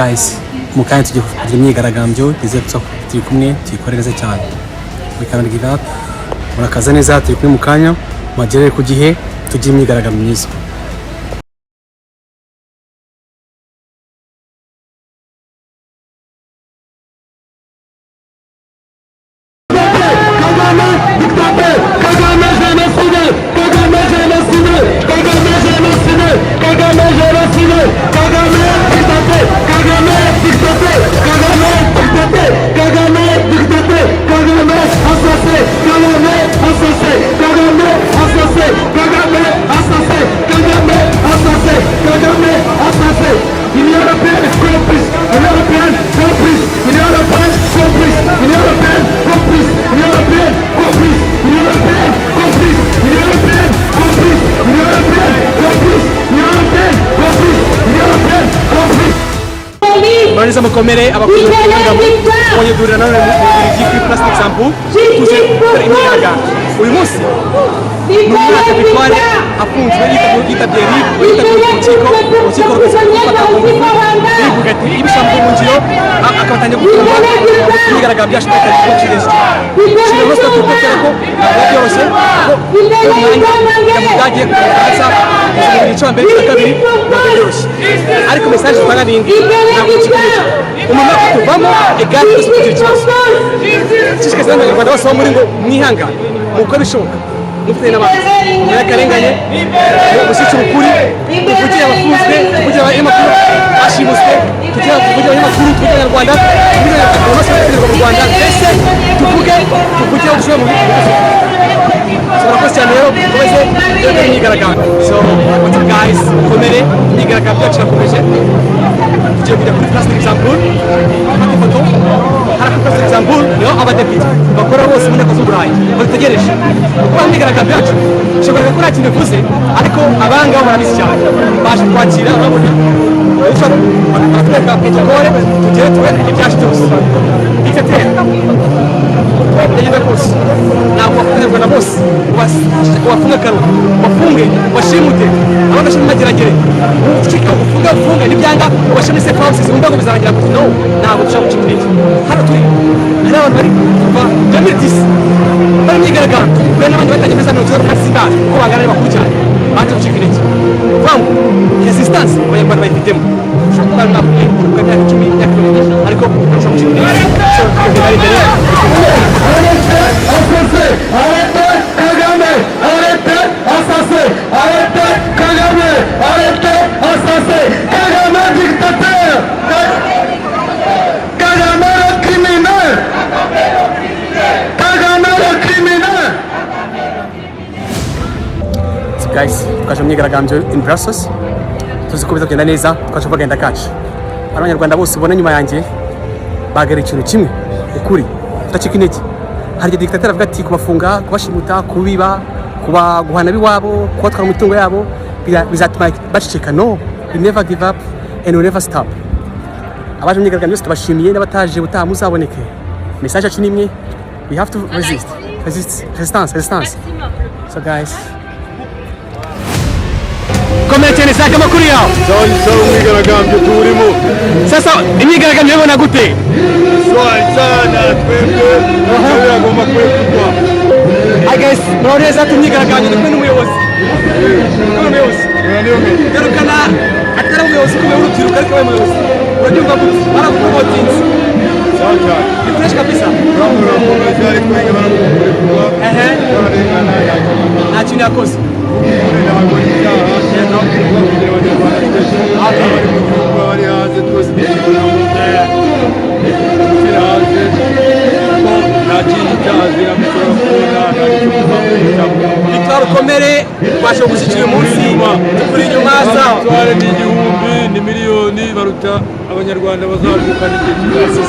Guys, mukanya tugiye kugira imyigaragambyo izeye turi kumwe tuyikorereze cyane. We cannot give up. Murakaza neza turi kumwe mukanya magerere ku gihe tugiye imyigaragambyo myiza. Bariza mukomere abakozi b'ingabo bonye durana na muri plastic sample tuje imyaga uyu munsi n'umwaka bitware afunzwe yitabye urukiko rw'ifata bivuga ati ibisambo mu ngiro akabatanya gufunga imyigaragambyo yashobora kuba shire hose tukotera ko byoroshye ko umwanya yamugagiye kuzaza icyo mbere cya kabiri byoroshye ariko message twanga nindi umuntu tuvamo egati kugira ikibazo kishikeza n'abanyarwanda bose bo muri ngo mwihanga muko bishoboka mufite n'abantu murakarenganye mushyitsi ukuri tuvugiye abafunzwe tuvugiye abanyamakuru bashimuswe tuvugiye abanyamakuru tuvugiye abanyarwanda tuvugiye abose bakorerwa mu Rwanda mbese tuvugiye gushora mu bihugu murakoze cyane rero mukomeze rero imyigaragambyo so what's up guys mukomere imyigaragambyo yacu irakomeje tugiye kujya kuri plastic example hano ifoto hari plastic example niho abadepite bakora bose mu nteko z'uburayi bategereje kuko imyigaragambyo yacu ishobora gukora ikintu bivuze ariko abanga barabizi cyane baje kwakira urabona batwereka protokole tugiye tubona ibyacu byose dictateur yagenda kose ntabwo abanyarwanda bose wafunga karuka wafunge washimute abagashima mageragere ucika ufunga n'ibyanga washimye se forces zumva ngo bizarangira kuti no ntabwo dushaka gucika intege hano turi hari abantu bari kuva 2010 bari myigaragambyo bari n'abandi batangiye meza no cyoro kasindaje ko bangana bakuru cyane baje gucika intege vangu resistance abanyarwanda bayifitemo ushobora kuba nabwiye ukajya icumi yakubye ariko ushobora gucika intege so bari imbere guys, twaje imyigaragambyo in Brussels tuzi ko bizagenda neza twaje bagenda kacu abanyarwanda bose ubona nyuma yanjye bagera ikintu kimwe ukuri tutacika intege hari dictateur avuga ati kubafunga kubashimuta kubiba kuba guhana biwabo kubatwara umutungo yabo bizatuma baceceka no we never give up and we never stop abaje imyigaragambyo yose tubashimiye n'abataje butaha muzaboneke message yacu nimwe we have to resistance so guys komera cyane saka makuru yawe so imyigaragambyo turimo sasa imyigaragambyo yabona gute sana twebwe agomba kwekugwa I guess mureza tumyigaragambyo ndetse n'umuyobozi garukana atari umuyobozi kumwe w'urubyiruko ariko we muyobozi urabyumva gute barakubotinze sasa ni fresh kabisa barakomeza ariko barakurekugwa nta kintu yakoze bitwara ukomere twashe gushyikira umunsi turi inyuma tware n'igihumbi ni miliyoni baruta abanyarwanda bazavukana igihe kizaza